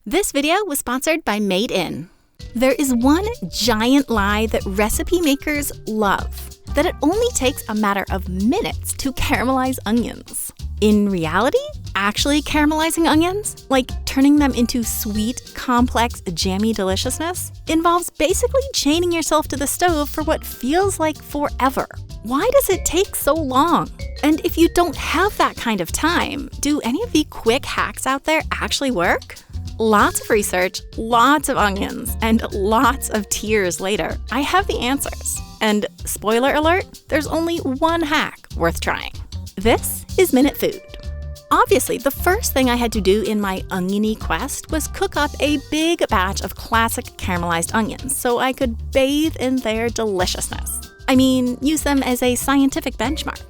This video was sponsored by Made In. There is one giant lie that recipe makers love, that it only takes a matter of minutes to caramelize onions. In reality, actually caramelizing onions, like turning them into sweet, complex, jammy deliciousness, involves basically chaining yourself to the stove for what feels like forever. Why does it take so long? And if you don't have that kind of time, do any of the quick hacks out there actually work? Lots of research, lots of onions, and lots of tears later, I have the answers. And spoiler alert, there's only one hack worth trying. This is Minute Food. Obviously, the first thing I had to do in my oniony quest was cook up a big batch of classic caramelized onions so I could bathe in their deliciousness. I mean, use them as a scientific benchmark.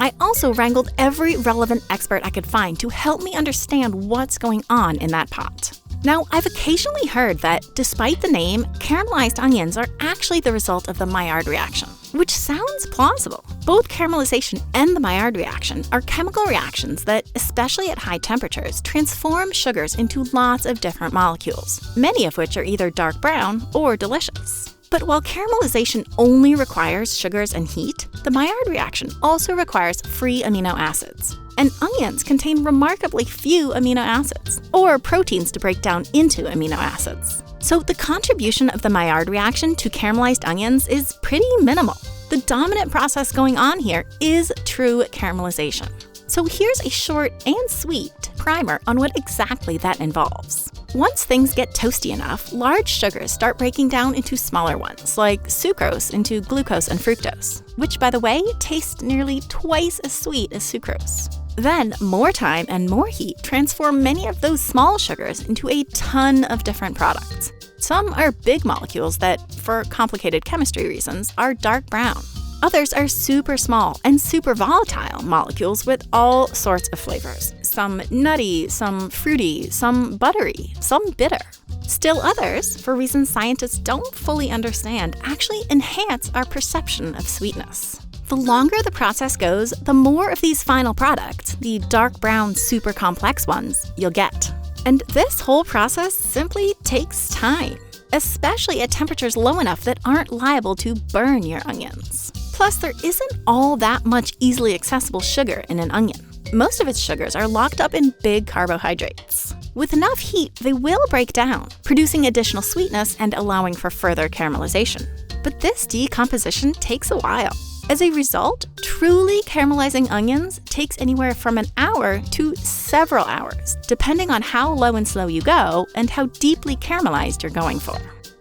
I also wrangled every relevant expert I could find to help me understand what's going on in that pot. Now, I've occasionally heard that, despite the name, caramelized onions are actually the result of the Maillard reaction, which sounds plausible. Both caramelization and the Maillard reaction are chemical reactions that, especially at high temperatures, transform sugars into lots of different molecules, many of which are either dark brown or delicious. But while caramelization only requires sugars and heat, the Maillard reaction also requires free amino acids. And onions contain remarkably few amino acids, or proteins to break down into amino acids. So the contribution of the Maillard reaction to caramelized onions is pretty minimal. The dominant process going on here is true caramelization. So here's a short and sweet primer on what exactly that involves. Once things get toasty enough, large sugars start breaking down into smaller ones, like sucrose into glucose and fructose, which, by the way, taste nearly twice as sweet as sucrose. Then, more time and more heat transform many of those small sugars into a ton of different products. Some are big molecules that, for complicated chemistry reasons, are dark brown. Others are super small and super volatile molecules with all sorts of flavors. Some nutty, some fruity, some buttery, some bitter. Still others, for reasons scientists don't fully understand, actually enhance our perception of sweetness. The longer the process goes, the more of these final products, the dark brown super complex ones, you'll get. And this whole process simply takes time, especially at temperatures low enough that aren't liable to burn your onions. Plus, there isn't all that much easily accessible sugar in an onion. Most of its sugars are locked up in big carbohydrates. With enough heat, they will break down, producing additional sweetness and allowing for further caramelization. But this decomposition takes a while. As a result, truly caramelizing onions takes anywhere from an hour to several hours, depending on how low and slow you go and how deeply caramelized you're going for.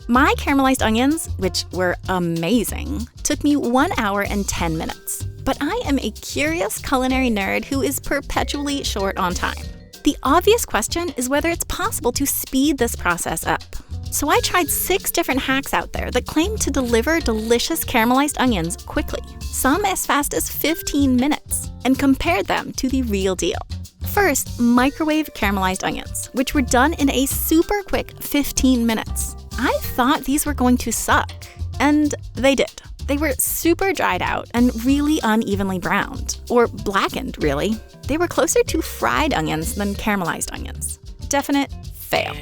My caramelized onions, which were amazing, took me 1 hour and 10 minutes. But I am a curious culinary nerd who is perpetually short on time. The obvious question is whether it's possible to speed this process up. So I tried 6 different hacks out there that claim to deliver delicious caramelized onions quickly, some as fast as 15 minutes, and compared them to the real deal. First, microwave caramelized onions, which were done in a super quick 15 minutes. I thought these were going to suck, and they did. They were super dried out and really unevenly browned, or blackened, really. They were closer to fried onions than caramelized onions. Definite fail.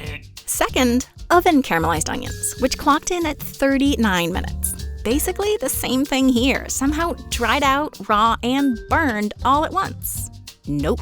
Second, oven caramelized onions, which clocked in at 39 minutes. Basically the same thing here, somehow dried out, raw, and burned all at once. Nope.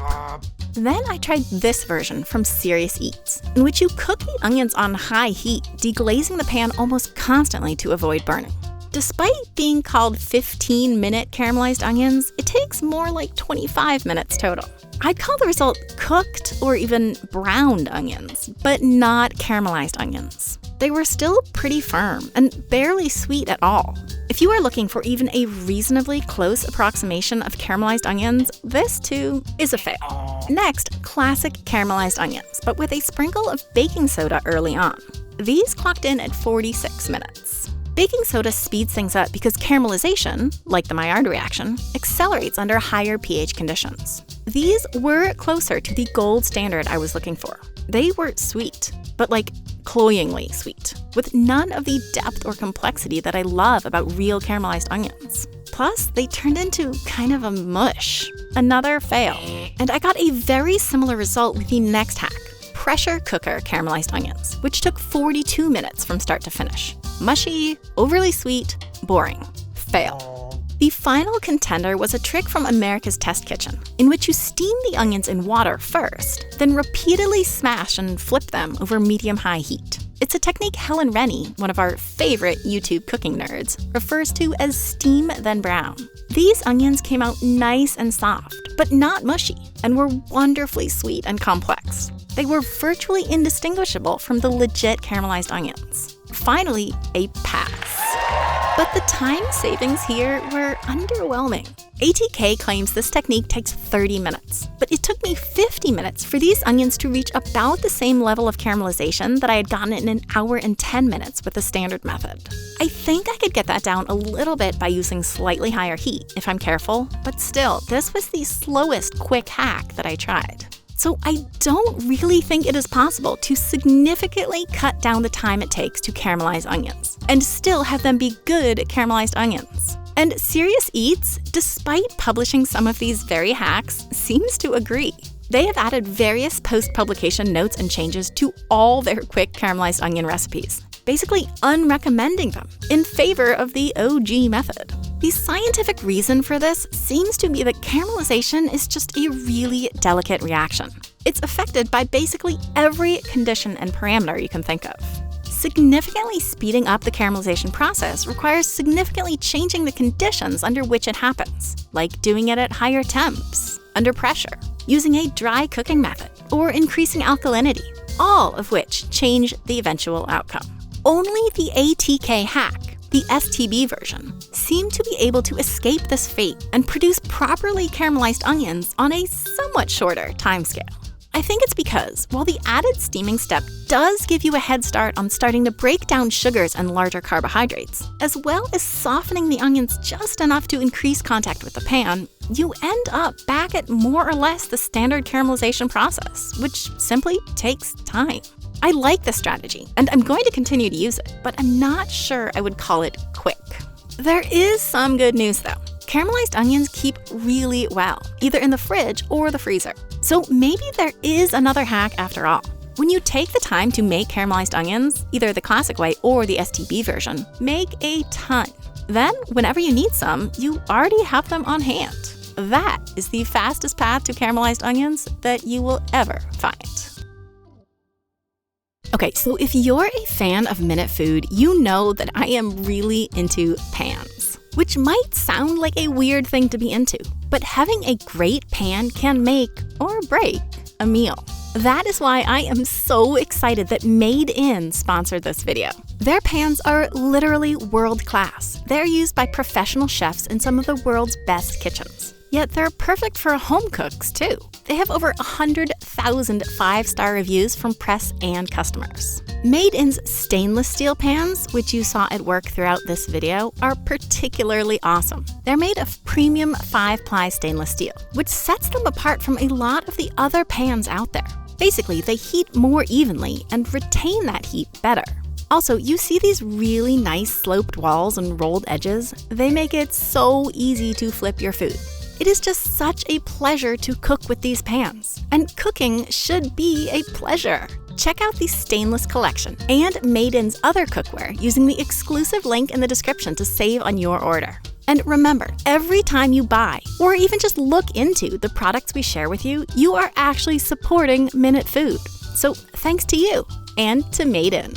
Then I tried this version from Serious Eats, in which you cook the onions on high heat, deglazing the pan almost constantly to avoid burning. Despite being called 15-minute caramelized onions, it takes more like 25 minutes total. I'd call the result cooked or even browned onions, but not caramelized onions. They were still pretty firm and barely sweet at all. If you are looking for even a reasonably close approximation of caramelized onions, this too is a fail. Next, classic caramelized onions, but with a sprinkle of baking soda early on. These clocked in at 46 minutes. Baking soda speeds things up because caramelization, like the Maillard reaction, accelerates under higher pH conditions. These were closer to the gold standard I was looking for. They were sweet, but like cloyingly sweet, with none of the depth or complexity that I love about real caramelized onions. Plus, they turned into kind of a mush. Another fail. And I got a very similar result with the next hack, pressure cooker caramelized onions, which took 42 minutes from start to finish. Mushy, overly sweet, boring. Fail. The final contender was a trick from America's Test Kitchen, in which you steam the onions in water first, then repeatedly smash and flip them over medium-high heat. It's a technique Helen Rennie, one of our favorite YouTube cooking nerds, refers to as steam then brown. These onions came out nice and soft, but not mushy, and were wonderfully sweet and complex. They were virtually indistinguishable from the legit caramelized onions. Finally, a pass. But the time savings here were underwhelming. ATK claims this technique takes 30 minutes, but it took me 50 minutes for these onions to reach about the same level of caramelization that I had gotten in an hour and 10 minutes with the standard method. I think I could get that down a little bit by using slightly higher heat if I'm careful, but still, this was the slowest quick hack that I tried. So I don't really think it is possible to significantly cut down the time it takes to caramelize onions and still have them be good caramelized onions. And Serious Eats, despite publishing some of these very hacks, seems to agree. They have added various post-publication notes and changes to all their quick caramelized onion recipes, basically unrecommending them in favor of the OG method. The scientific reason for this seems to be that caramelization is just a really delicate reaction. It's affected by basically every condition and parameter you can think of. Significantly speeding up the caramelization process requires significantly changing the conditions under which it happens, like doing it at higher temps, under pressure, using a dry cooking method, or increasing alkalinity, all of which change the eventual outcome. Only the ATK hack, the STB version, seemed to be able to escape this fate and produce properly caramelized onions on a somewhat shorter timescale. I think it's because, while the added steaming step does give you a head start on starting to break down sugars and larger carbohydrates, as well as softening the onions just enough to increase contact with the pan, you end up back at more or less the standard caramelization process, which simply takes time. I like this strategy, and I'm going to continue to use it, but I'm not sure I would call it quick. There is some good news though. Caramelized onions keep really well, either in the fridge or the freezer. So maybe there is another hack after all. When you take the time to make caramelized onions, either the classic way or the STB version, make a ton. Then, whenever you need some, you already have them on hand. That is the fastest path to caramelized onions that you will ever find. Okay, so if you're a fan of Minute Food, you know that I am really into pans, which might sound like a weird thing to be into, but having a great pan can make or break a meal. That is why I am so excited that Made In sponsored this video. Their pans are literally world class. They're used by professional chefs in some of the world's best kitchens. Yet they're perfect for home cooks too. They have over 100,000 5-star reviews from press and customers. Made In's stainless steel pans, which you saw at work throughout this video, are particularly awesome. They're made of premium 5-ply stainless steel, which sets them apart from a lot of the other pans out there. Basically, they heat more evenly and retain that heat better. Also, you see these really nice sloped walls and rolled edges? They make it so easy to flip your food. It is just such a pleasure to cook with these pans, and cooking should be a pleasure. Check out the stainless collection and Made In's other cookware using the exclusive link in the description to save on your order. And remember, every time you buy, or even just look into the products we share with you, you are actually supporting Minute Food. So thanks to you and to Made In.